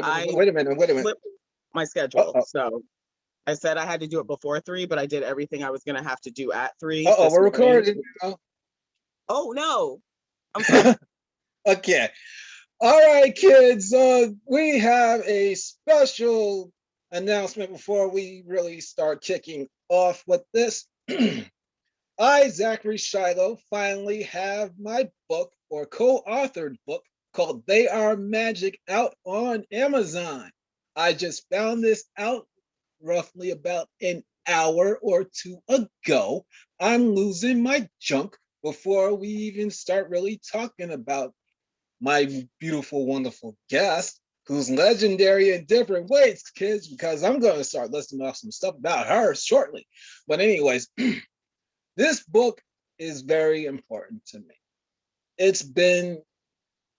I Wait a minute. Wait a minute. flipped my schedule. Uh-oh. So I said I had to do it before 3, but I did everything I was going to have to do at 3 Uh-oh, this we're morning. recording now. Oh, no. I'm sorry. Okay. All right, kids. We have a special announcement before we really start kicking off with this. I, Zachary Shiloh, finally have my book or co-authored book called They Are Magic out on Amazon. I just found this out roughly about an hour or two ago. I'm losing my junk before we even start really talking about my beautiful, wonderful guest, who's legendary in different ways, kids, because I'm going to start listing off some stuff about her shortly. But, anyways, this book is very important to me. It's been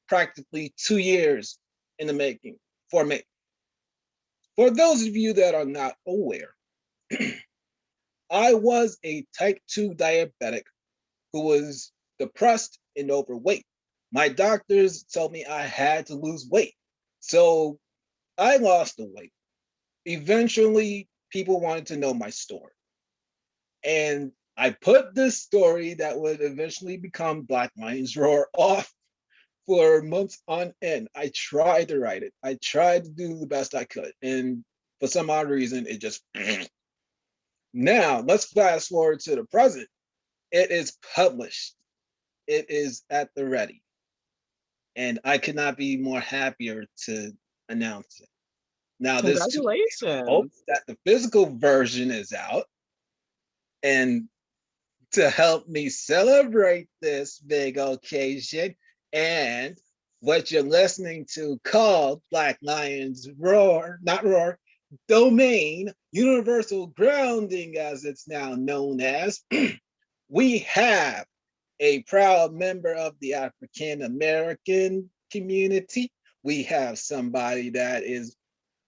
practically 2 years in the making for me. For those of you that are not aware, I was a type 2 diabetic who was depressed and overweight. My doctors told me I had to lose weight. So I lost the weight. Eventually, people wanted to know my story. And I put this story that would eventually become Black Lions Roar off for months on end. I tried to write it. I tried to do the best I could. And for some odd reason, it just. Now, let's fast forward to the present. It is published. It is at the ready. And I could not be more happier to announce it. Now, this 2 weeks hopes Congratulations. that the physical version is out. And to help me celebrate this big occasion and what you're listening to called Black Lions Roar, not Roar, Domain, Universal Grounding, as it's now known as, we have a proud member of the African American community. We have somebody that is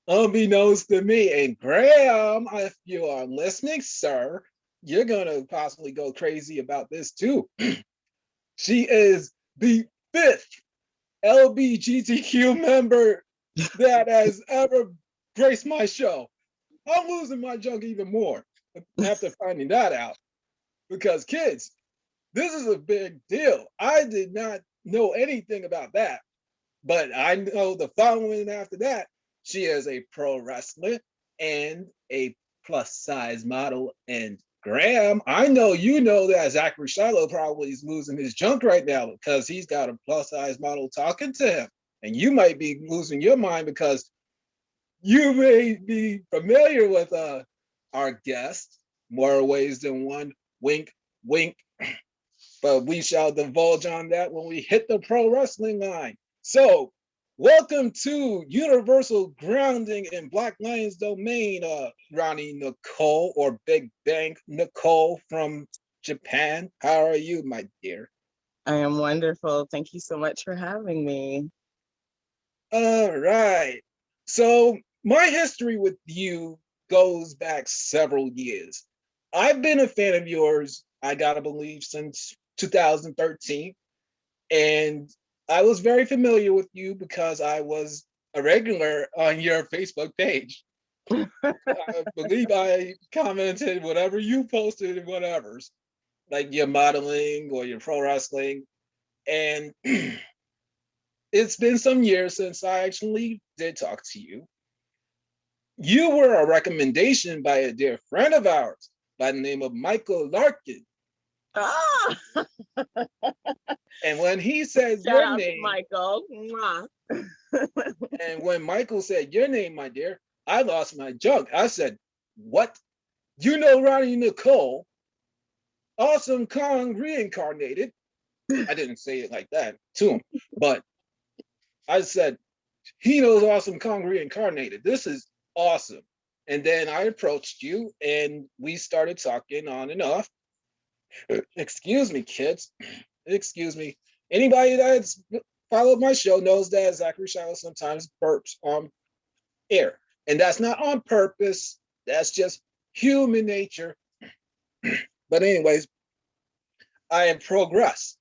unbeknownst to me. And Graham, if you are listening, sir, you're going to possibly go crazy about this too. She is the fifth LBGTQ member that has ever graced my show. I'm losing my junk even more after finding that out because, kids, this is a big deal. I did not know anything about that, but I know the following after that. She is a pro wrestler and a plus size model. And Graham, I know you know that Zachary Shiloh probably is losing his junk right now because he's got a plus size model talking to him. And you might be losing your mind because you may be familiar with our guest more ways than one. Wink, wink. But we shall divulge on that when we hit the pro wrestling line. So, welcome to Universal Grounding in Black Lions Domain, Roni Nicole or Big Bang Nicole from Japan. How are you, my dear? I am wonderful. Thank you so much for having me. All right. So, my history with you goes back several years. I've been a fan of yours, I gotta believe, since 2013. And I was very familiar with you because I was a regular on your Facebook page. I believe I commented whatever you posted and whatever's, like your modeling or your pro wrestling. And it's been some years since I actually did talk to you. You were a recommendation by a dear friend of ours by the name of Michael Larkin. Ah, And when he said shout your out to name, Michael. Mwah. and when Michael said your name, my dear, I lost my junk. I said, what? You know Roni Nicole, Awesome Kong reincarnated. I didn't say it like that to him, but I said, he knows Awesome Kong reincarnated. This is awesome. And then I approached you and we started talking on and off. Excuse me, kids. Excuse me. Anybody that's followed my show knows that Zachary Shiloh sometimes burps on air. And that's not on purpose. That's just human nature. But anyways, I have progressed.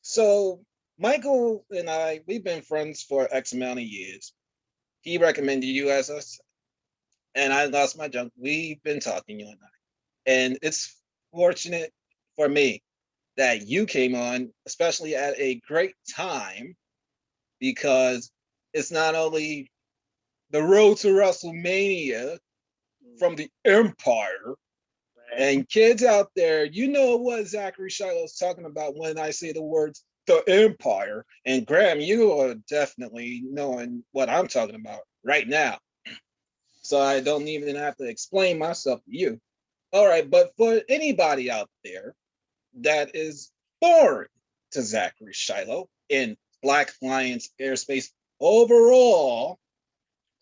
So Michael and I, we've been friends for X amount of years. he recommended you as us, and I lost my junk. We've been talking, you and I. And it's fortunate for me that you came on, especially at a great time, because it's not only the road to WrestleMania from the Empire. And kids out there, you know what Zachary Shiloh is talking about when I say the words the Empire. And Graham, you are definitely knowing what I'm talking about right now. So I don't even have to explain myself to you. All right, but for anybody out there that is foreign to Zachary Shiloh in Black Lions airspace overall,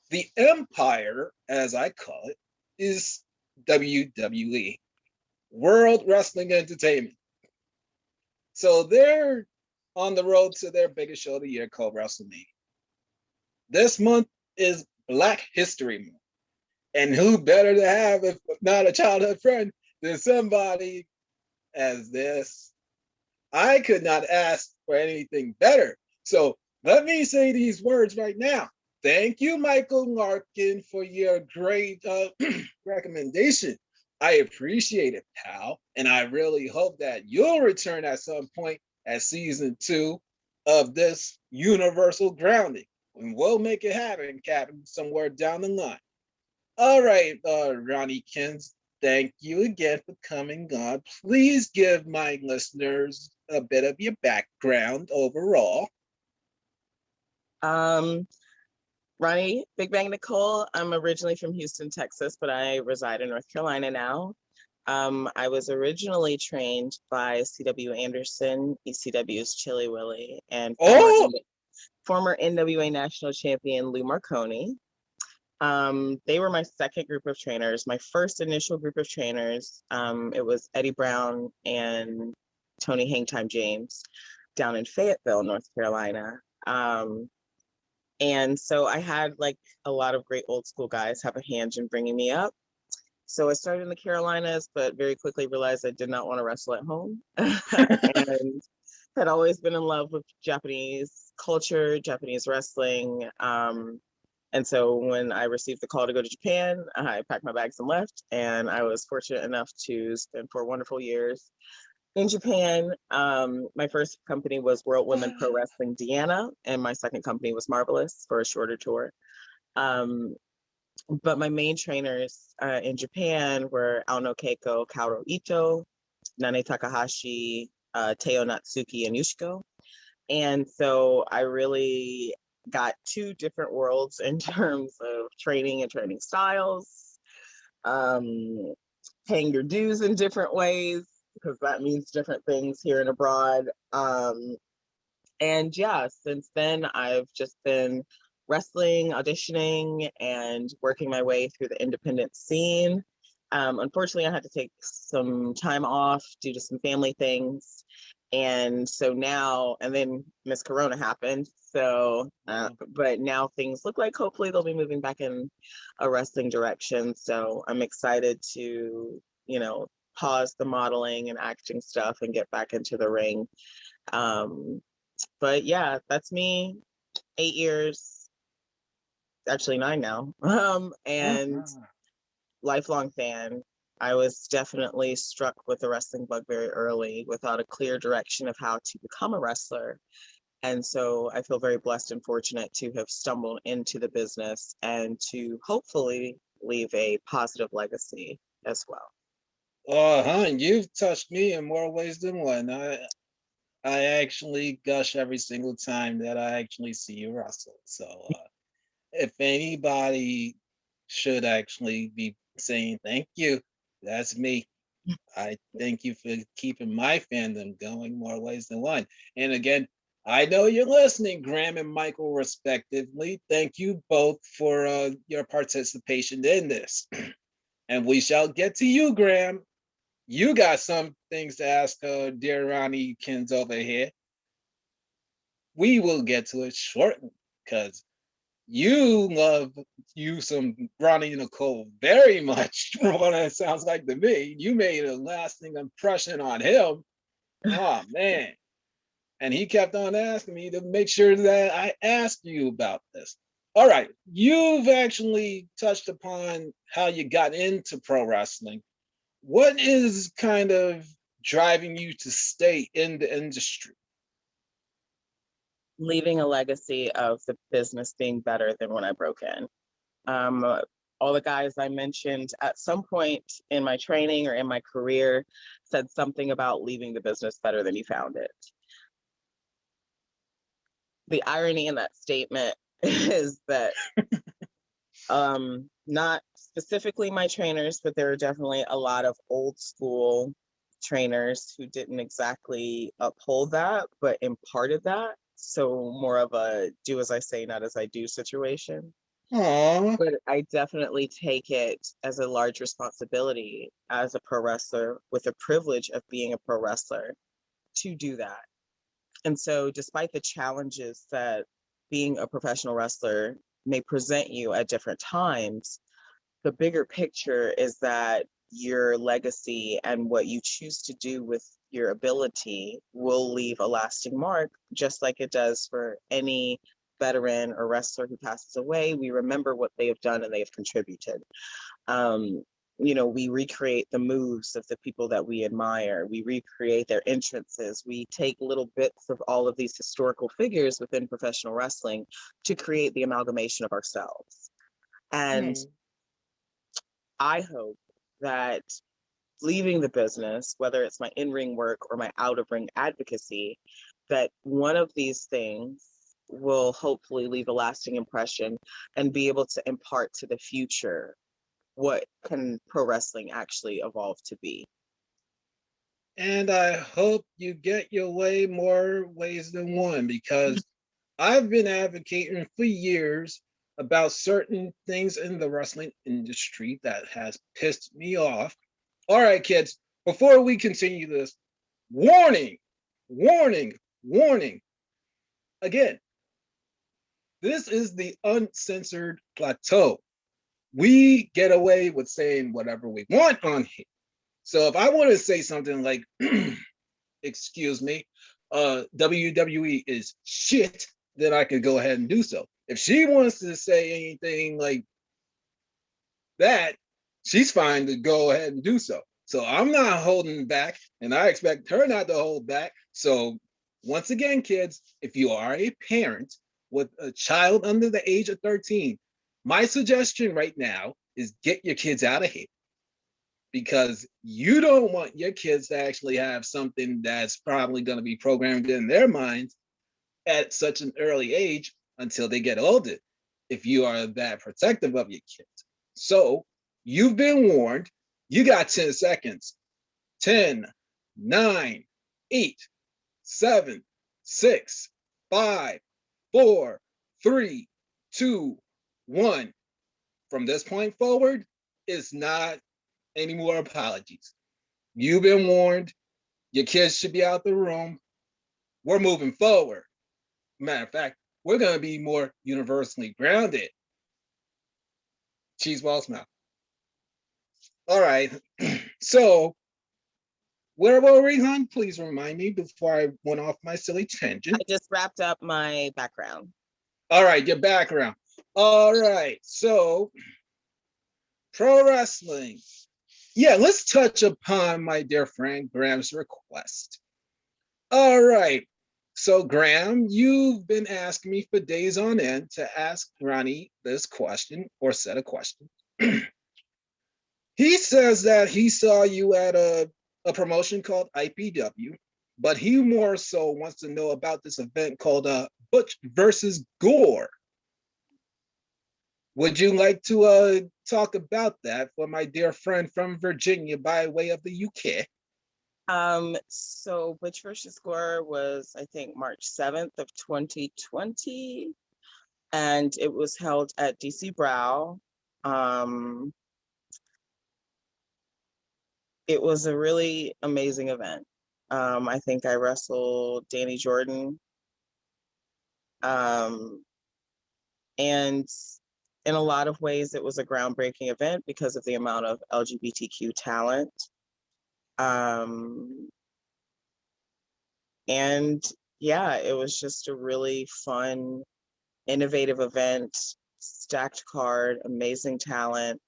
the Empire, as I call it, is WWE, World Wrestling Entertainment. So they're on the road to their biggest show of the year called WrestleMania. This month is Black History Month. And who better to have if not a childhood friend than somebody as this? I could not ask for anything better. So let me say these words right now. Thank you, Michael Larkin, for your great recommendation. I appreciate it, pal. And I really hope that you'll return at some point at season 2 of this universal grounding. And we'll make it happen, Captain, somewhere down the line. All right, Roni Kins, thank you again for coming on. Please give my listeners a bit of your background overall. Roni, Big Bang Nicole. I'm originally from Houston, Texas, but I reside in North Carolina now. I was originally trained by C.W. Anderson, ECW's Chili Willy, and former NWA national champion Lou Marconi. They were my second group of trainers. My first initial group of trainers, it was Eddie Brown and Tony Hangtime James down in Fayetteville, North Carolina. And so I had like a lot of great old school guys have a hand in bringing me up. So I started in the Carolinas, but very quickly realized I did not want to wrestle at home. And had always been in love with Japanese culture, Japanese wrestling. And so when I received the call to go to Japan, I packed my bags and left. And I was fortunate enough to spend 4 wonderful years in Japan. My first company was World Women Pro Wrestling Deanna, and my second company was Marvelous for a shorter tour. But my main trainers in Japan were Aono Keiko, Kaoru Ito, Nane Takahashi, Teo Natsuki, and Yushiko. And so I really got 2 different worlds in terms of training and training styles, paying your dues in different ways, because that means different things here and abroad. And yeah, since then, I've just been wrestling, auditioning, and working my way through the independent scene. Unfortunately, I had to take some time off due to some family things. And so now, and then Miss Corona happened. So, but now things look like hopefully they'll be moving back in a wrestling direction. So I'm excited to, pause the modeling and acting stuff and get back into the ring. But yeah, that's me. 8 years, actually 9 now. And lifelong fan. I was definitely struck with the wrestling bug very early without a clear direction of how to become a wrestler. And so I feel very blessed and fortunate to have stumbled into the business and to hopefully leave a positive legacy as well. You've touched me in more ways than one. I actually gush every single time that I actually see you wrestle. So if anybody should actually be saying thank you, that's me. I thank you for keeping my fandom going more ways than one. And again, I know you're listening, Graham and Michael, respectively. Thank you both for your participation in this. And we shall get to you, Graham. You got some things to ask dear Roni Kins over here. We will get to it shortly because you love you some Roni Nicole very much from what it sounds like to me. You made a lasting impression on him. Oh man. And he kept on asking me to make sure that I asked you about this. All right, you've actually touched upon how you got into pro wrestling. What is kind of driving you to stay in the industry? Leaving a legacy of the business being better than when I broke in. Um, all the guys I mentioned at some point in my training or in my career said something about leaving the business better than you found it. The irony in that statement is that not specifically my trainers, but there are definitely a lot of old school trainers who didn't exactly uphold that, but imparted that. So more of a do as I say, not as I do situation. Aw, But I definitely take it as a large responsibility as a pro wrestler with the privilege of being a pro wrestler to do that. And so, despite the challenges that being a professional wrestler may present you at different times, the bigger picture is that your legacy and what you choose to do with your ability will leave a lasting mark, just like it does for any veteran or wrestler who passes away. We remember what they have done and they have contributed. Um, we recreate the moves of the people that we admire. We recreate their entrances. We take little bits of all of these historical figures within professional wrestling to create the amalgamation of ourselves. And mm. I hope that leaving the business, whether it's my in-ring work or my out-of-ring advocacy, that one of these things will hopefully leave a lasting impression and be able to impart to the future what can pro wrestling actually evolve to be. And I hope you get your way more ways than one, because I've been advocating for years about certain things in the wrestling industry that has pissed me off. All right, kids, before we continue this, warning, warning, warning. Again, this is the uncensored plateau. We get away with saying whatever we want on here. So if I want to say something like, excuse me, WWE is shit, then I could go ahead and do so. If she wants to say anything like that, she's fine to go ahead and do so. So I'm not holding back, and I expect her not to hold back. So once again, kids, if you are a parent with a child under the age of 13, my suggestion right now is get your kids out of here, because you don't want your kids to actually have something that's probably going to be programmed in their minds at such an early age until they get older, if you are that protective of your kids. So you've been warned. You got 10 seconds. 10, 9, 8, 7, 6, 5, 4, 3, 2, 1. From this point forward, it's not any more apologies. You've been warned. Your kids should be out the room. We're moving forward. Matter of fact, we're going to be more universally grounded. Cheese ball smell. All right. So, where were we, hon? Please remind me before I went off my silly I tangent. just wrapped up my background. All right, your background. All right. So, pro wrestling. Yeah, let's touch upon my dear friend Graham's request. All right. So, Graham, you've been asking me for days on end to ask Ronnie this question or set a question. He says that he saw you at a promotion called IPW, but he more so wants to know about this event called Butch versus Gore. Would you like to talk about that for my dear friend from Virginia by way of the UK? So Butch versus Gore was, I think, March 7th of 2020, and it was held at DC Brow. Um, it was a really amazing event. I think I wrestled Danny Jordan. Um, and in a lot of ways, it was a groundbreaking event because of the amount of LGBTQ talent. Um, and yeah, it was just a really fun, innovative event. stacked card, amazing talent.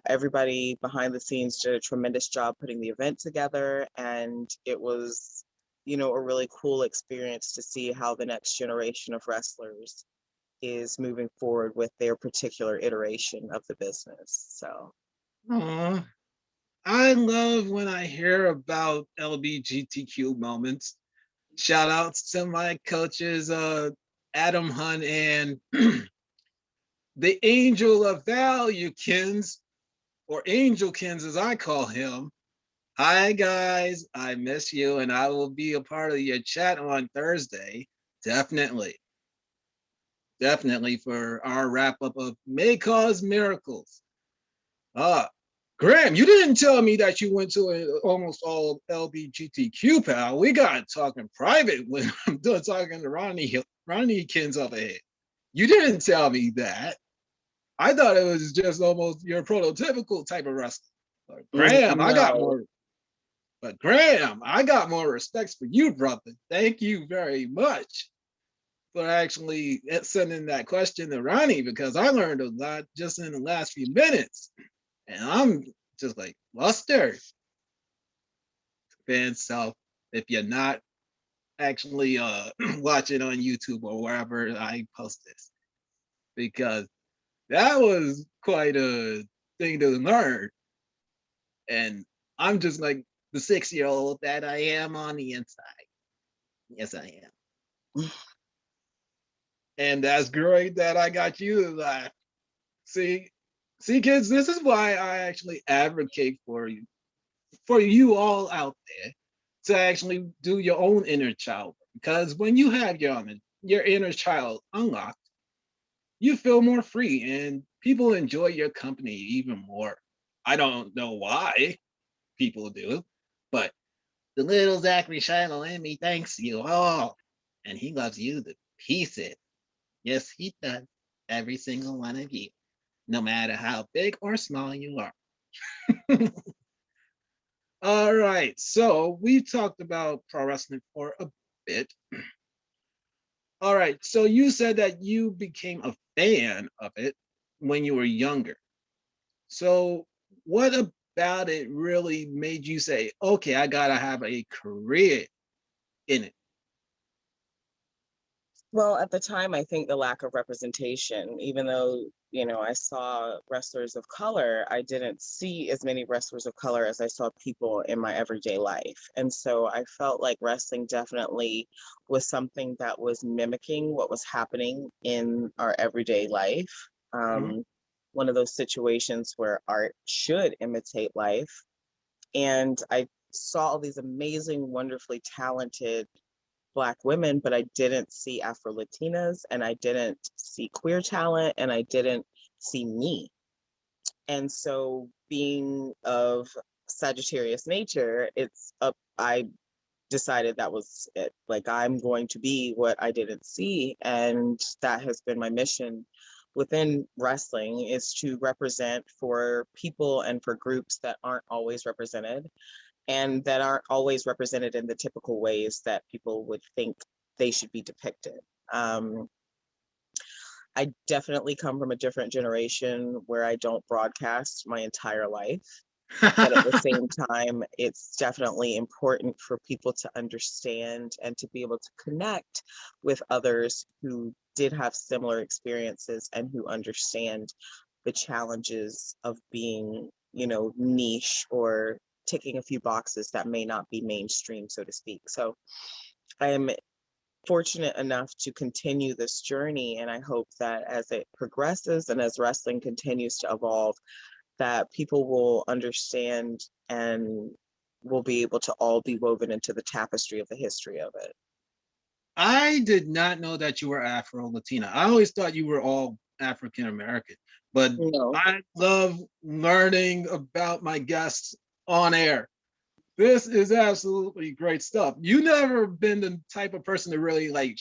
Everybody behind the scenes did a tremendous job putting the event together, and it was, a really cool experience to see how the next generation of wrestlers is moving forward with their particular iteration of the business. So, Aw, I love when I hear about LBGTQ moments. Shout outs to my coaches, Adam Hunt and the Angel of Valuekins, or Angelkins as I call him. Hi guys, I miss you, and I will be a part of your chat on Thursday. Definitely, definitely for our wrap up of May Cause Miracles. Graham, you didn't tell me that you went to almost all LBGTQ, pal. We got talking private when I'm done talking to Ronnie Kins over here. You didn't tell me that. I thought it was just almost your prototypical type of wrestler. But Graham, I got no. more. But Graham, I got more respect for you, brother. Thank you very much for actually sending that question to Ronnie, because I learned a lot just in the last few minutes. And I'm just like flustered. And so if you're not actually watching on YouTube or wherever I post this, because that was quite a thing to learn. And I'm just like the 6-year-old that I am on the inside. Yes, I am. And that's great that I got you to laugh. See, kids, this is why I actually advocate for you all out there to actually do your own inner child. Because when you have your inner child unlocked, you feel more free and people enjoy your company even more. I don't know why people do, but the little Zachary Shiloh in me thanks you all. And he loves you to pieces. Yes, he does. Every single one of you, no matter how big or small you are. All right, so we've talked about pro wrestling for a bit. All right, so you said that you became a fan of it when you were younger. So what about it really made you say, okay, I gotta have a career in it? Well, at the time, I think the lack of representation, even though, I saw wrestlers of color, I didn't see as many wrestlers of color as I saw people in my everyday life. And so I felt like wrestling definitely was something that was mimicking what was happening in our everyday life. Mhm. One of those situations where art should imitate life. And I saw all these amazing, wonderfully talented Black women, but I didn't see Afro-Latinas, and I didn't see queer talent, and I didn't see me. And so being of Sagittarius nature, I decided that was it. Like, I'm going to be what I didn't see. And that has been my mission within wrestling, is to represent for people and for groups that aren't always represented, and that aren't always represented in the typical ways that people would think they should be depicted. Um, I definitely come from a different generation where I don't broadcast my entire life. But at the same time, it's definitely important for people to understand and to be able to connect with others who did have similar experiences and who understand the challenges of being, niche or ticking a few boxes that may not be mainstream, so to speak. So I am fortunate enough to continue this journey, and I hope that as it progresses and as wrestling continues to evolve, that people will understand and will be able to all be woven into the tapestry of the history of it. I did not know that you were Afro-Latina. I always thought you were all African American, but No. I love learning about my guests on air. This is absolutely great stuff. You never been the type of person to really like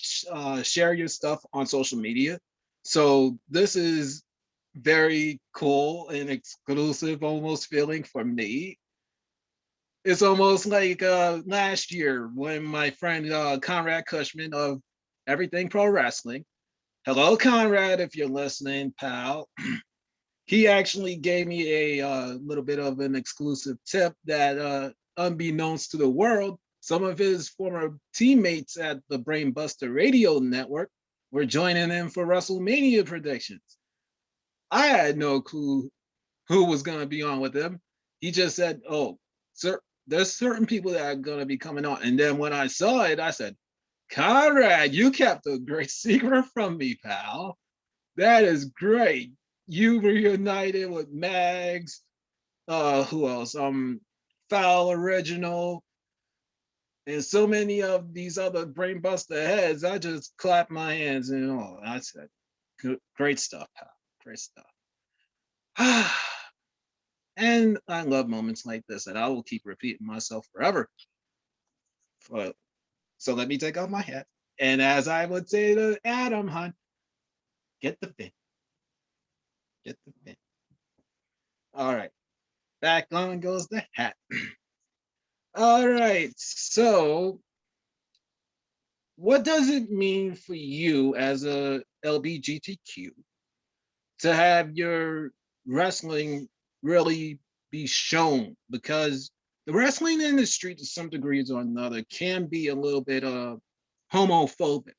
share your stuff on social media. So this is very cool and exclusive almost feeling for me. It's almost like last year when my friend Conrad Cushman of Everything Pro Wrestling Hello, Conrad, if you're listening, pal. He actually gave me a little bit of an exclusive tip that, unbeknownst to the world, some of his former teammates at the Brainbuster Radio Network were joining in for WrestleMania predictions. I had no clue who was going to be on with him. He just said, "Oh, sir, there's certain people that are going to be coming on." And then when I saw it, I said, "Conrad, you kept a great secret from me, pal. That is great. You reunited with Mags. Who else? Foul Original, and so many of these other brainbuster heads." I just clapped my hands and all. I said, Great stuff, pal. Great stuff." And I love moments like this, and I will keep repeating myself forever. But, so let me take off my hat. And as I would say to Adam, hon, get the fin. Get the fin. All right. Back on goes the hat. All right. So, what does it mean for you as a LBGTQ to have your wrestling really be shown? Because the wrestling industry, to some degrees or another, can be a little bit homophobic,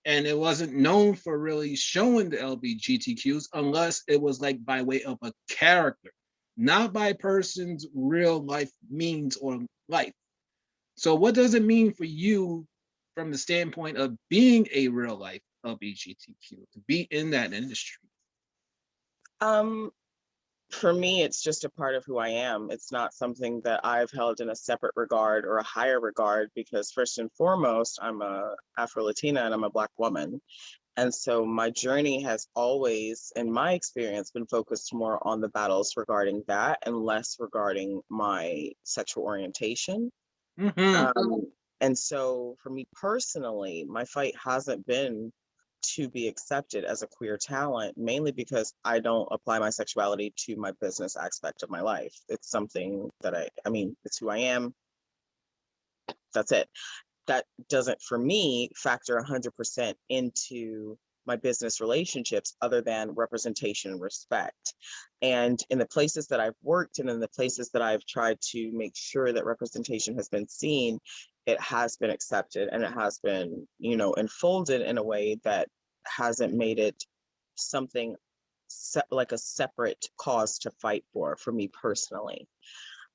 and it wasn't known for really showing the LBGTQs unless it was like by way of a character, not by person's real life means or life. So, what does it mean for you from the standpoint of being a real life LBGTQ to be in that industry? Um, for me, it's just a part of who I am. It's not something that I've held in a separate regard or a higher regard because first and foremost, I'm a Afro-Latina and I'm a Black woman. And so my journey has always, in my experience, been focused more on the battles regarding that and less regarding my sexual orientation. Mm-hmm. And so for me personally, my fight hasn't been to be accepted as a queer talent, mainly because I don't apply my sexuality to my business aspect of my life. It's something that I mean, it's who I am. That's it. That doesn't, for me, factor 100% into my business relationships other than representation and respect. And in the places that I've worked and in the places that I've tried to make sure that representation has been seen, it has been accepted and it has been, enfolded in a way that hasn't made it something like a separate cause to fight for me personally.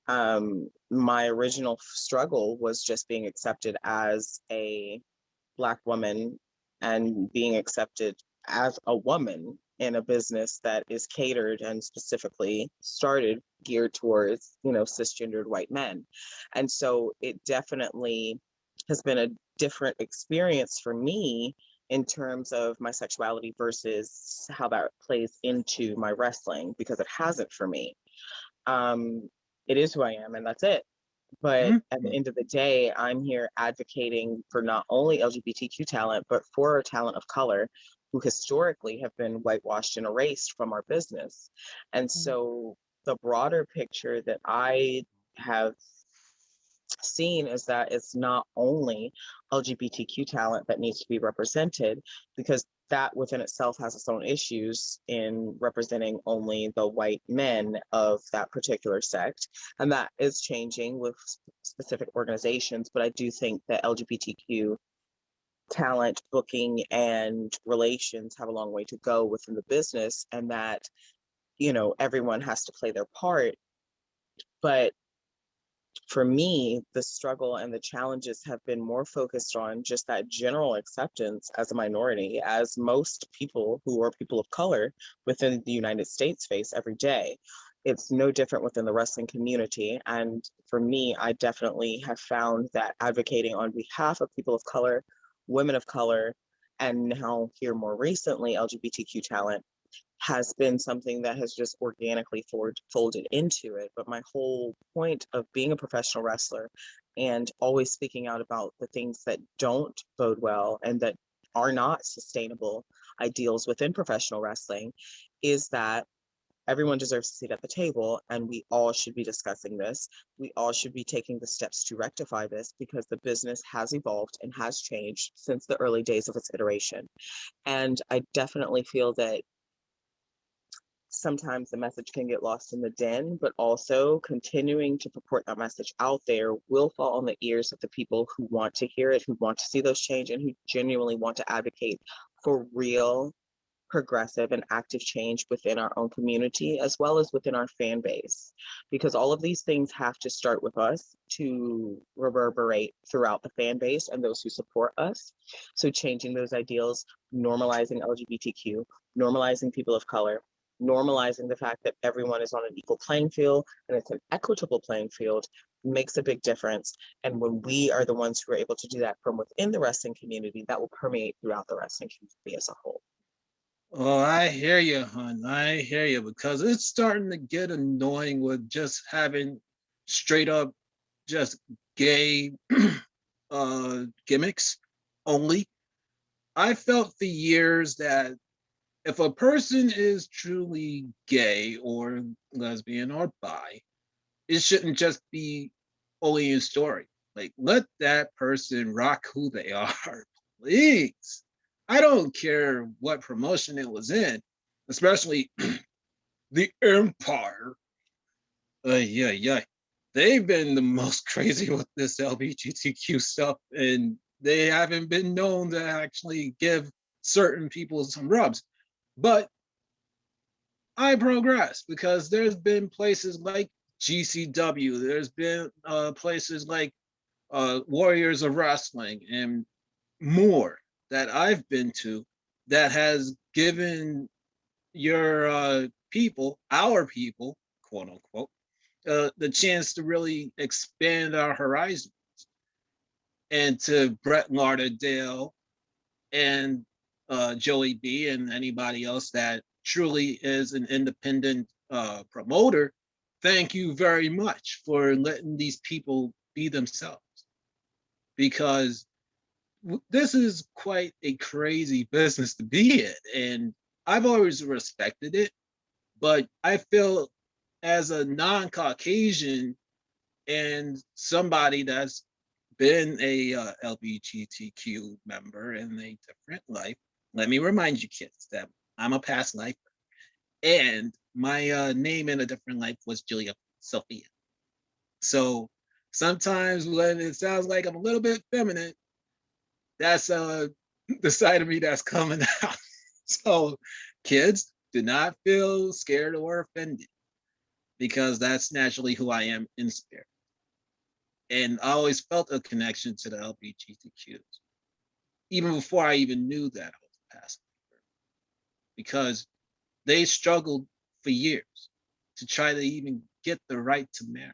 My original struggle was just being accepted as a Black woman and being accepted as a woman in a business that is catered and specifically started geared towards, cisgendered white men. And so it definitely has been a different experience for me in terms of my sexuality versus how that plays into my wrestling, because it hasn't for me. Um, it is who I am, and that's it. But at the Mm-hmm. end of the day, I'm here advocating for not only LGBTQ talent, but for talent of color who historically have been whitewashed and erased from our business. And so the broader picture that I have seen is that it's not only LGBTQ talent that needs to be represented, because that within itself has its own issues in representing only the white men of that particular sect. And that is changing with specific organizations. But I do think that LGBTQ talent booking and relations have a long way to go within the business, and that, everyone has to play their part. But for me, the struggle and the challenges have been more focused on just that general acceptance as a minority, as most people who are people of color within the United States face every day. It's no different within the wrestling community. And for me, I definitely have found that advocating on behalf of people of color, women of color, and now here more recently, LGBTQ talent has been something that has just organically folded into it. But my whole point of being a professional wrestler and always speaking out about the things that don't bode well and that are not sustainable ideals within professional wrestling is that everyone deserves a seat at the table, and we all should be discussing this. We all should be taking the steps to rectify this, because the business has evolved and has changed since the early days of its iteration. And I definitely feel that sometimes the message can get lost in the din, but also continuing to purport that message out there will fall on the ears of the people who want to hear it, who want to see those change, and who genuinely want to advocate for real, progressive, and active change within our own community, as well as within our fan base. Because all of these things have to start with us to reverberate throughout the fan base and those who support us. So changing those ideals, normalizing LGBTQ, normalizing people of color, normalizing the fact that everyone is on an equal playing field and it's an equitable playing field, makes a big difference. And when we are the ones who are able to do that from within the wrestling community, that will permeate throughout the wrestling community as a whole. Oh, I hear you, hon. I hear you, because it's starting to get annoying with just having straight up just gay gimmicks only. I felt for years that if a person is truly gay or lesbian or bi, it shouldn't just be only a story. Like, let that person rock who they are, please. I don't care what promotion it was in, especially the Empire. Yeah, yeah. They've been the most crazy with this LBGTQ stuff, and they haven't been known to actually give certain people some rubs. But I progress because there's been places like GCW, there's been places like Warriors of Wrestling and more that I've been to that has given your people, our people, quote unquote, the chance to really expand our horizons. And to Brett Lauderdale and Joey B and anybody else that truly is an independent promoter, thank you very much for letting these people be themselves. Because this is quite a crazy business to be in. And I've always respected it, but I feel as a non-Caucasian and somebody that's been a LBGTQ member in a different life. Let me remind you, kids, that I'm a past life, and my name in a different life was Julia Sophia. So sometimes when it sounds like I'm a little bit feminine, that's the side of me that's coming out. So kids, do not feel scared or offended, because that's naturally who I am in spirit. And I always felt a connection to the LBGTQs, even before I even knew that I was a past lifer, because they struggled for years to try to even get the right to marry.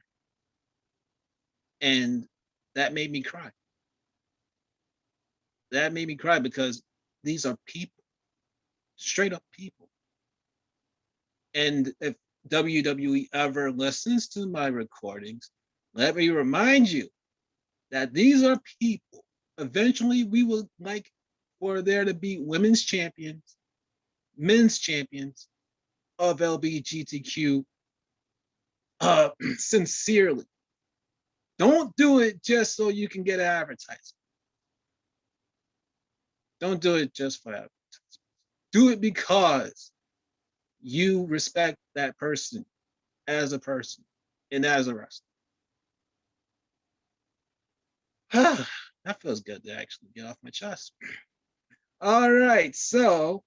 And that made me cry. That made me cry because these are people, straight up people. And if WWE ever listens to my recordings, let me remind you that these are people. Eventually, we would like for there to be women's champions, men's champions of LBGTQ sincerely. Don't do it just so you can get advertisement. Don't do it just for advertisement. Do it because you respect that person and as a wrestler. That feels good to actually get off my chest. All right, so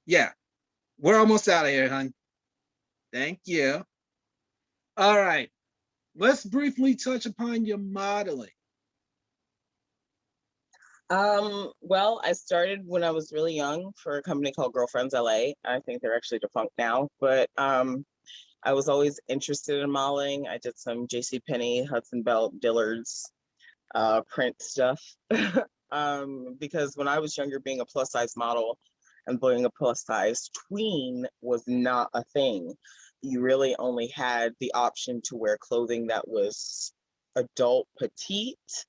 yeah, we're almost out of here, hon. Thank you. All right, let's briefly touch upon your modeling. Well, I started when I was really young for a company called Girlfriends LA. I think they're actually defunct now, but I was always interested in modeling. I did some JCPenney, Hudson Belt, Dillard's, print stuff. Because when I was younger, being a plus size model and being a plus size tween was not a thing. You really only had the option to wear clothing that was adult petite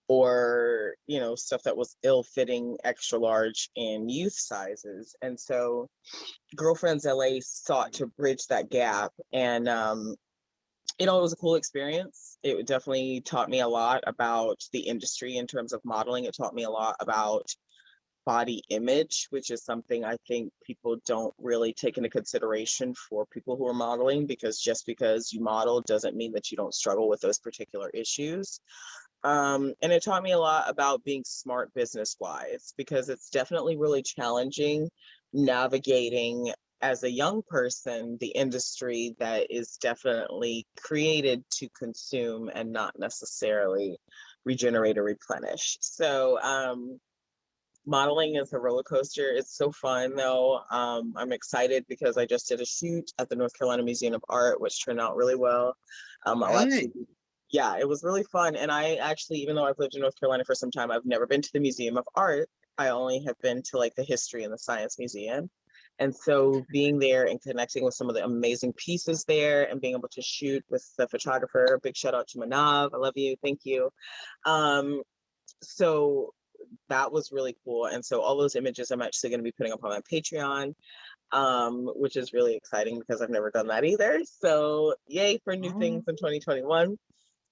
or, you know, stuff that was ill-fitting, extra large in youth sizes. And so Girlfriends LA sought to bridge that gap. And you know, it was a cool experience. It definitely taught me a lot about the industry in terms of modeling. It taught me a lot about body image, which is something I think people don't really take into consideration for people who are modeling, because just because you model doesn't mean that you don't struggle with those particular issues. And it taught me a lot about being smart business wise, because it's definitely really challenging navigating as a young person the industry that is definitely created to consume and not necessarily regenerate or replenish. So modeling is a roller coaster. It's so fun though. I'm excited because I just did a shoot at the North Carolina Museum of Art, which turned out really well. I'll Right. actually, yeah, it was really fun. And I actually, even though I've lived in North Carolina for some time, I've never been to the Museum of Art. I only have been to like the History and the Science Museum. And so being there and connecting with some of the amazing pieces there and being able to shoot with the photographer, big shout out to Manav. I love you. Thank you. Um, so that was really cool. And so all those images I'm actually going to be putting up on my Patreon, which is really exciting because I've never done that either. So yay for new things Oh, in 2021.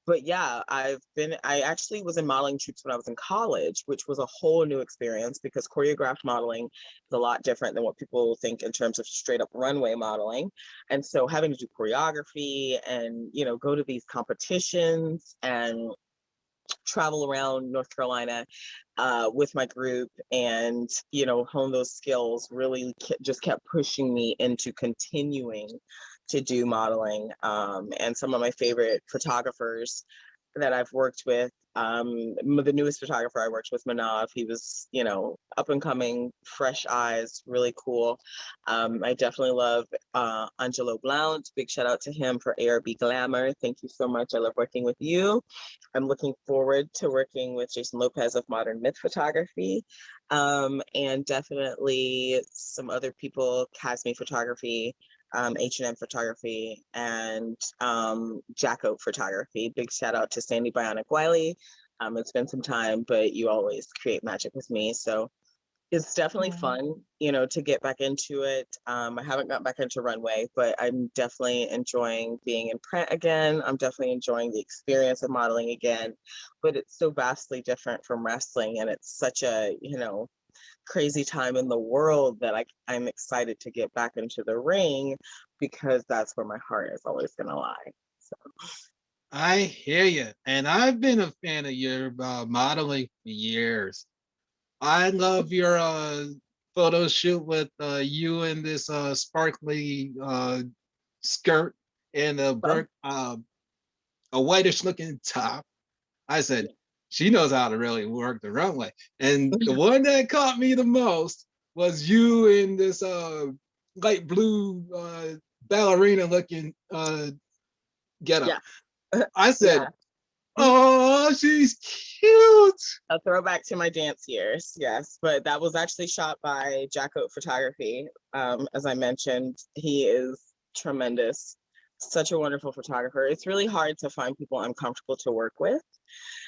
But yeah, I actually was in modeling troops when I was in college, which was a whole new experience because choreographed modeling is a lot different than what people think in terms of straight up runway modeling. And so having to do choreography and, you know, go to these competitions and travel around North Carolina with my group and, you know, hone those skills really just kept pushing me into continuing to do modeling. And some of my favorite photographers that I've worked with, the newest photographer I worked with, Manav, he was, you know, up and coming, fresh eyes, really cool. I definitely love Angelo Blount. Big shout out to him for ARB Glamour. Thank you so much. I love working with you. I'm looking forward to working with Jason Lopez of Modern Myth Photography, and definitely some other people, Casme Photography, H&M Photography, and Jacko Photography. Big shout out to Sandy Bionic Wiley. It's been some time, but you always create magic with me. So it's definitely oh. fun, you know, to get back into it. I haven't got back into runway, but I'm definitely enjoying being in print again. I'm definitely enjoying the experience of modeling again, but it's so vastly different from wrestling. And it's such a, you know, crazy time in the world that I'm excited to get back into the ring because that's where my heart is always going to lie. So, I hear you. And I've been a fan of your modeling for years. I love your photo shoot with you in this sparkly skirt and well, a whitish looking top. I said, she knows how to really work the runway. And the one that caught me the most was you in this light blue ballerina looking getup. yeah, I said, yeah. oh, she's cute. A throwback to my dance years, yes. But that was actually shot by Jacko Photography. As I mentioned, he is tremendous, such a wonderful photographer. It's really hard to find people I'm comfortable to work with.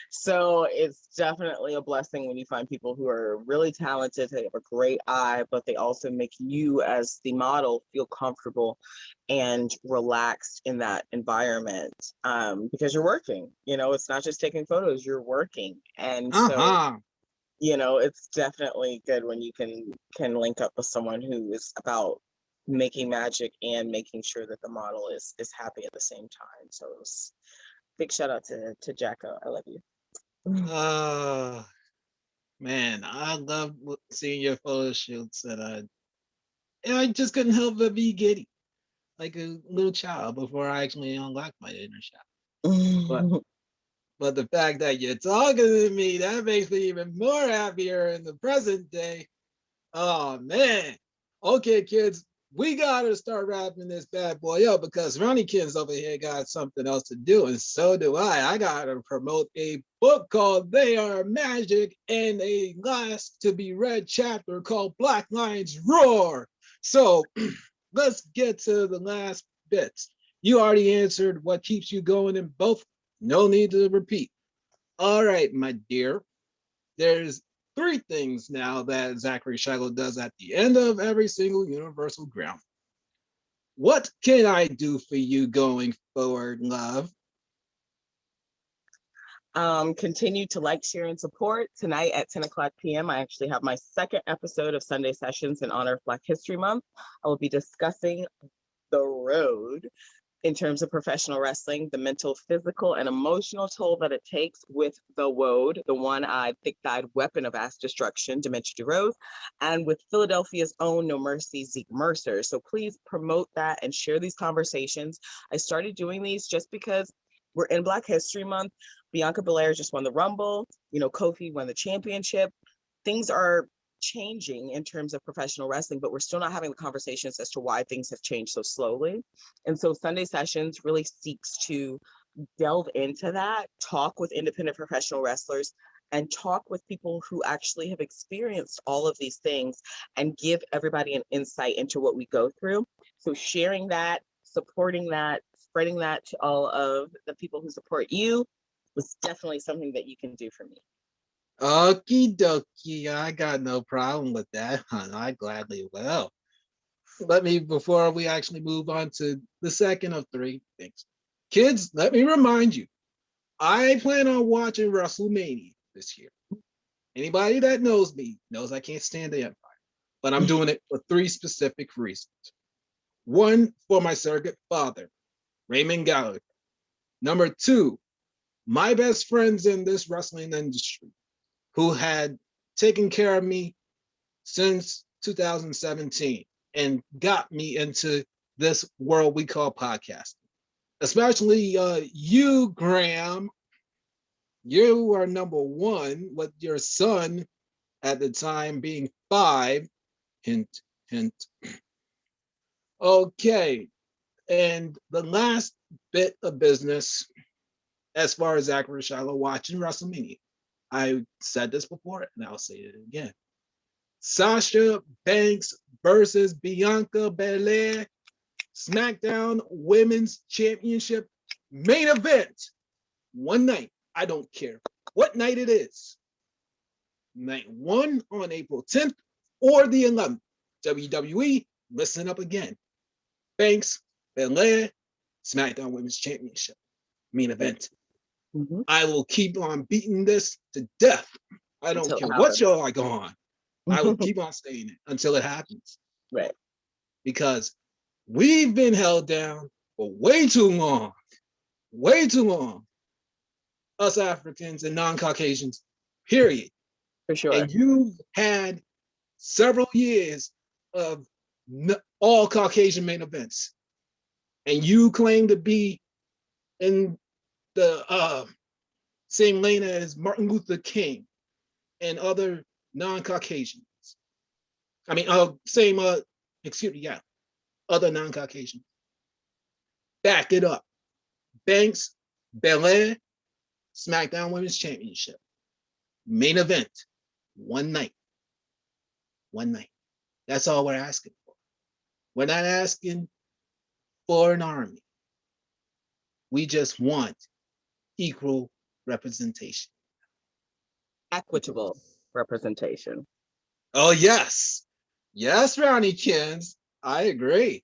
So it's definitely a blessing when you find people who are really talented, they have a great eye, but they also make you as the model feel comfortable and relaxed in that environment, because you're working, you know, it's not just taking photos, you're working. And so, Uh-huh. you know, it's definitely good when you can link up with someone who is about making magic and making sure that the model is happy at the same time. So it's big shout out to Jacko. I love you. Uh man, I love seeing your photo shoots and I just couldn't help but be giddy like a little child before I actually unlocked my inner child. But but the fact that you're talking to me, that makes me even more happier in the present day. Oh man. Okay, kids, we gotta start wrapping this bad boy up because Ronnie Kids over here got something else to do, and so do I. I gotta promote a book called They Are Magic and a last to be read chapter called Black Lions Roar. So let's get to the last bits. You already answered what keeps you going in both. No need to repeat. All right, my dear. There's three things now that Zachary Shiloh does at the end of every single Universal Ground. What can I do for you going forward, love? Continue to like, share, and support. Tonight at 10 o'clock p.m., I actually have my second episode of Sunday Sessions in honor of Black History Month. I will be discussing the road in terms of professional wrestling, the mental, physical, and emotional toll that it takes with the WOD, the one-eyed, thick-dyed weapon of mass destruction, Dementia DeRose, and with Philadelphia's own No Mercy, Zeke Mercer. So please promote that and share these conversations. I started doing these just because we're in Black History Month. Bianca Belair just won the Rumble. Kofi won the championship. Things are changing in terms of professional wrestling, but we're still not having the conversations as to why things have changed so slowly. And so Sunday Sessions really seeks to delve into that, talk with independent professional wrestlers, and talk with people who actually have experienced all of these things and give everybody an insight into what we go through. So sharing that, supporting that, spreading that to all of the people who support you was definitely something that you can do for me. Okie dokie, I got no problem with that, hon. I gladly will. Before we actually move on to the second of three things. Kids, let me remind you, I plan on watching WrestleMania this year. Anybody that knows me knows I can't stand the Empire, but I'm doing it for three specific reasons. One, for my surrogate father, Raymond Gallagher. Number two, my best friends in this wrestling industry who had taken care of me since 2017 and got me into this world we call podcasting. Especially you, Graham. You are number one with your son at the time being 5. Hint, hint. Okay. And the last bit of business, as far as Zachary Shiloh watching WrestleMania, I said this before and I'll say it again. Sasha Banks versus Bianca Belair, SmackDown Women's Championship main event. One night. I don't care what night it is. Night 1 on April 10th or the 11th. WWE, listen up again. Banks, Belair, SmackDown Women's Championship main event. Mm-hmm. I will keep on beating this to death. I don't care what show I go on. I will keep on saying it until it happens. Right. Because we've been held down for way too long. Way too long. Us Africans and non-Caucasians, period. For sure. And you've had several years of all Caucasian main events. And you claim to be in the same lane as Martin Luther King and other non-Caucasians. I mean, same, excuse me, yeah, other non-Caucasians. Back it up. Banks, Belair, SmackDown Women's Championship. Main event. One night. One night. That's all we're asking for. We're not asking for an army. We just want equal representation. Equitable representation. Oh, yes. Yes, Ronnie Kins. I agree.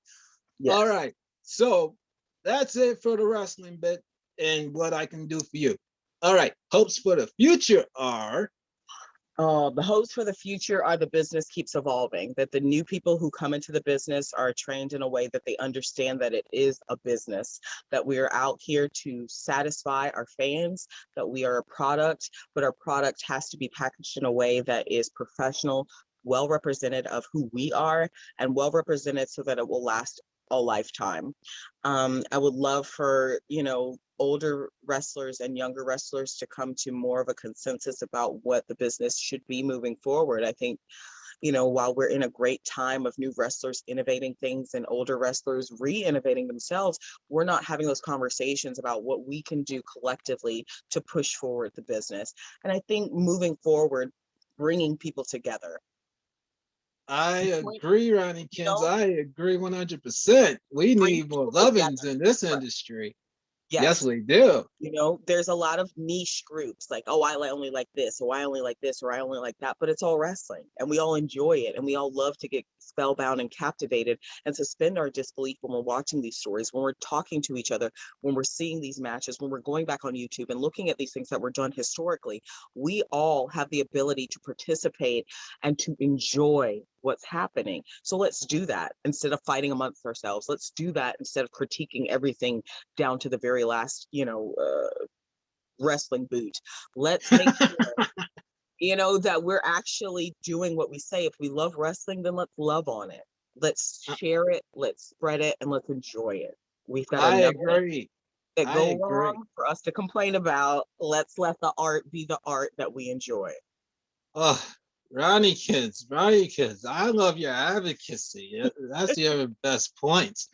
Yes. All right. So that's it for the wrestling bit and what I can do for you. All right. Hopes for the future are. The hopes for the future are the business keeps evolving, that the new people who come into the business are trained in a way that they understand that it is a business, that we are out here to satisfy our fans, that we are a product, but our product has to be packaged in a way that is professional, well represented of who we are, and well represented so that it will last a lifetime. I would love for, older wrestlers and younger wrestlers to come to more of a consensus about what the business should be moving forward. I think, while we're in a great time of new wrestlers innovating things and older wrestlers re-innovating themselves, we're not having those conversations about what we can do collectively to push forward the business. And I think moving forward, bringing people together. I agree, Ronnie Kins. I agree 100%. We need more lovings in this industry. Yes, Yes. we do. You know, there's a lot of niche groups like, oh, only like this, or I only like this, or I only like that, but it's all wrestling and we all enjoy it. And we all love to get spellbound and captivated and suspend our disbelief when we're watching these stories, when we're talking to each other, when we're seeing these matches, when we're going back on YouTube and looking at these things that were done historically. We all have the ability to participate and to enjoy what's happening. So let's do that instead of fighting amongst ourselves. Let's do that instead of critiquing everything down to the very last, wrestling boot. Let's make sure, that we're actually doing what we say. If we love wrestling, then let's love on it. Let's share it, let's spread it, and let's enjoy it. We've got I enough things agree. that I go agree. wrong for us to complain about. Let's let the art be the art that we enjoy. Oh, Ronnie kids, I love your advocacy. That's your best points.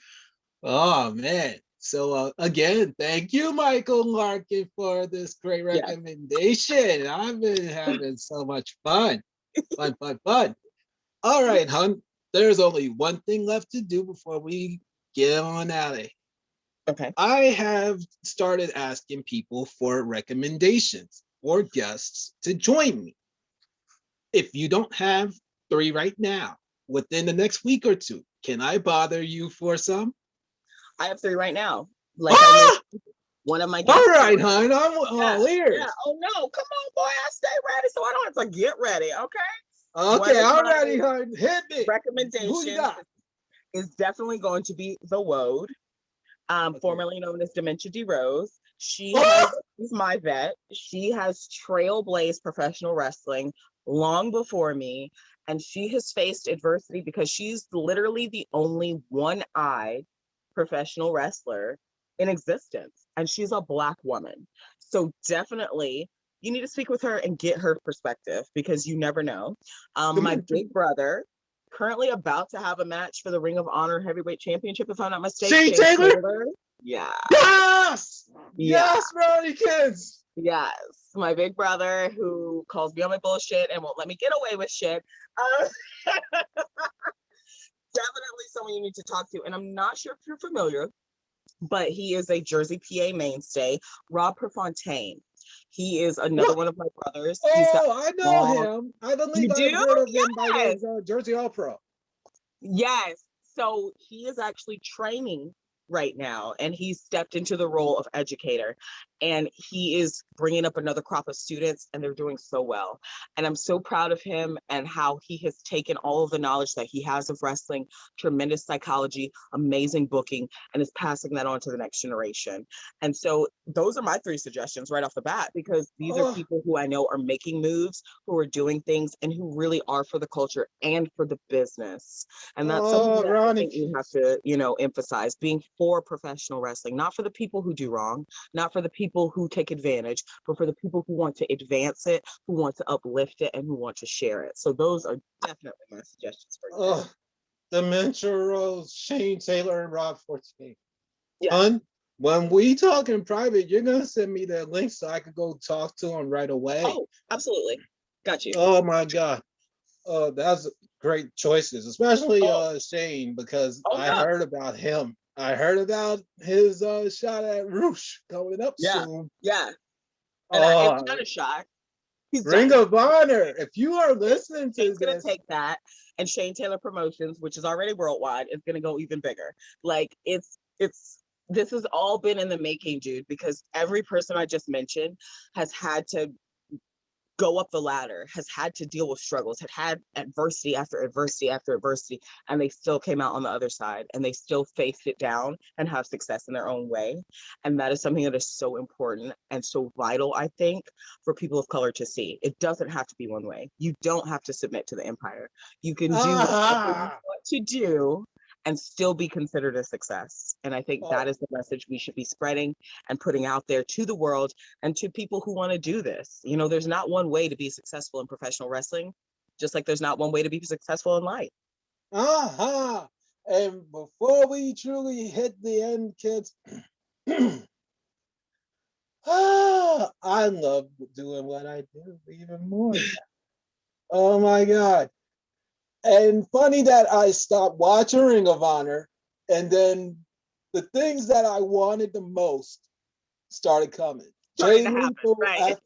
Oh man. So again, thank you, Michael Larkin, for this great Yeah. recommendation. I've been having so much fun. Fun, fun, fun. All right, hon. There's only one thing left to do before we get on out of here. Okay. I have started asking people for recommendations or guests to join me. If you don't have 3 right now, within the next week or two, can I bother you for some? I have 3 right now. Like I mentioned, Ah! one of my All guests right, already. hon. I'm Yeah. all Yeah. ears. Oh no, come on, boy. I stay ready so I don't have to get ready. Okay. One Okay, of all my righty, hon. Hit me. Who you recommendations got? is definitely going to be the Woad, Okay. formerly known as Dementia D Rose. Ah! She's my vet. She has trailblazed professional wrestling long before me, and she has faced adversity because she's literally the only one-eyed professional wrestler in existence, and she's a Black woman. So definitely, you need to speak with her and get her perspective because you never know. My big brother, currently about to have a match for the Ring of Honor Heavyweight Championship, if I'm not mistaken, Shane Shane Taylor? Taylor. Yeah, Yes! yeah, Yes, Ronnie kids. yes. My big brother who calls me on my bullshit and won't let me get away with shit. Um, definitely someone you need to talk to. And I'm not sure if you're familiar, but he is a Jersey, PA mainstay, Rob Prefontaine. He is another What? one of my brothers. He's got Oh, I know long, him. I believe you I've do? heard of him by Yes. those Jersey All Pro. Yes. So he is actually training right now, and he's stepped into the role of educator, and he is bringing up another crop of students, and they're doing so well. And I'm so proud of him and how he has taken all of the knowledge that he has of wrestling, tremendous psychology, amazing booking, and is passing that on to the next generation. And so those are my 3 suggestions right off the bat, because these are Oh, people who I know are making moves, who are doing things, and who really are for the culture and for the business. And that's something oh, that I Ronnie think we have kids. to, emphasize, being for professional wrestling, not for the people who do wrong, not for the people who take advantage, but for the people who want to advance it, who want to uplift it, and who want to share it. So those are definitely my suggestions for you. Oh, Dementia Rose, Shane Taylor, and Rob Forte. Yeah. Hun, when we talk in private, you're gonna send me the link so I could go talk to him right away. Oh, absolutely. Got you. Oh my God. Oh, that's great choices, especially Oh, Shane, because oh I yeah. heard about him. I heard about his shot at Roosh coming up Yeah. soon. Yeah. And it was Oh, not a shot. He's Ring done. of Honor. If you are listening to Shane's gonna this, take that, and Shane Taylor Promotions, which is already worldwide, is gonna go even bigger. Like it's this has all been in the making, dude, because every person I just mentioned has had to go up the ladder, has had to deal with struggles, had adversity after adversity after adversity, and they still came out on the other side, and they still faced it down and have success in their own way. And that is something that is so important and so vital, I think, for people of color to see. It doesn't have to be one way. You don't have to submit to the empire. You can do whatever you ah, want to do and still be considered a success. And I think that oh, is the message we should be spreading and putting out there to the world and to people who want to do this. There's not one way to be successful in professional wrestling, just like there's not one way to be successful in life. aha. And before we truly hit the end, kids, I love doing what I do even more now. Oh my God. And funny that I stopped watching Ring of Honor, and then the things that I wanted the most started coming. Starting Jay to happen, Lethal, right?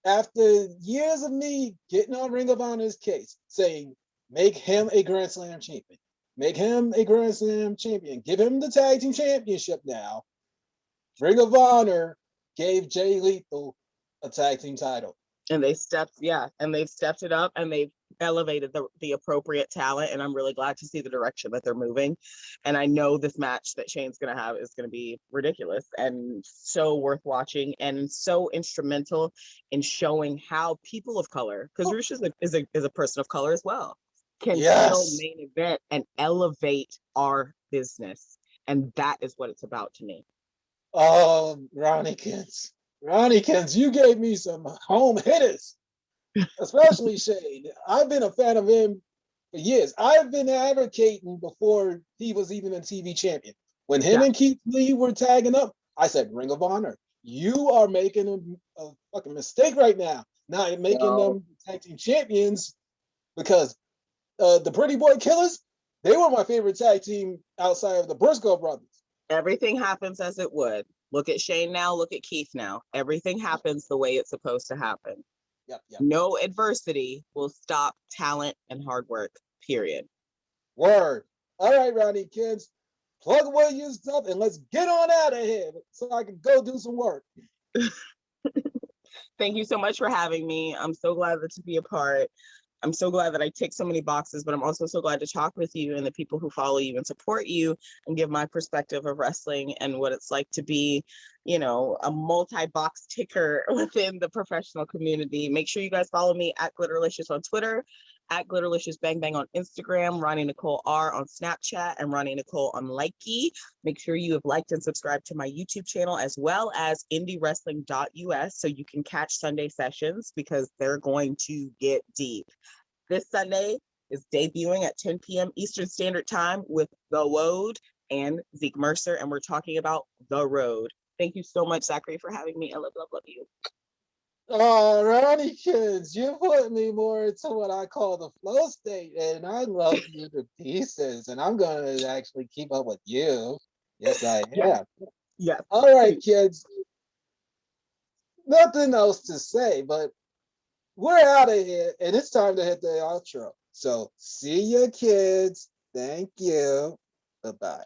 after years of me getting on Ring of Honor's case, saying, make him a Grand Slam champion. Make him a Grand Slam champion. Give him the tag team championship now. Ring of Honor gave Jay Lethal a tag team title. And they've stepped it up, and they've elevated the appropriate talent. And I'm really glad to see the direction that they're moving. And I know this match that Shane's going to have is going to be ridiculous and so worth watching, and so instrumental in showing how people of color, because Rush is a person of color as well, can still Yes. main event and elevate our business. And that is what it's about to me. Oh, Ronnie Kins, you gave me some home hitters, especially Shane. I've been a fan of him for years. I've been advocating before he was even a TV champion. When him Yeah. and Keith Lee were tagging up, I said, Ring of Honor, you are making a fucking mistake right now, not making them tag team champions, because the Pretty Boy Killers, they were my favorite tag team outside of the Briscoe brothers. Everything happens as it would. Look at Shane now, look at Keith now. Everything happens the way it's supposed to happen. Yep. No adversity will stop talent and hard work, period. Word. All right, Ronnie Kids, plug away your stuff and let's get on out of here so I can go do some work. Thank you so much for having me. I'm so glad to be a part. I'm so glad that I tick so many boxes, but I'm also so glad to talk with you and the people who follow you and support you, and give my perspective of wrestling and what it's like to be, a multi-box ticker within the professional community. Make sure you guys follow me at Glitterlicious on Twitter, at Glitterlicious Bang Bang on Instagram, Roni Nicole R on Snapchat, and Roni Nicole on Likey. Make sure you have liked and subscribed to my YouTube channel, as well as indiewrestling.us, so you can catch Sunday sessions, because they're going to get deep. This Sunday is debuting at 10 p.m. Eastern Standard Time with The Road and Zeke Mercer, and we're talking about The Road. Thank you so much, Zachary, for having me. I love you. Oh, Ronnie Kids, you put me more into what I call the flow state, and I love you to pieces, and I'm going to actually keep up with you. Yes, I am. Yeah. All right, kids. Nothing else to say, but we're out of here, and it's time to hit the outro. So, see you, kids. Thank you. Bye-bye.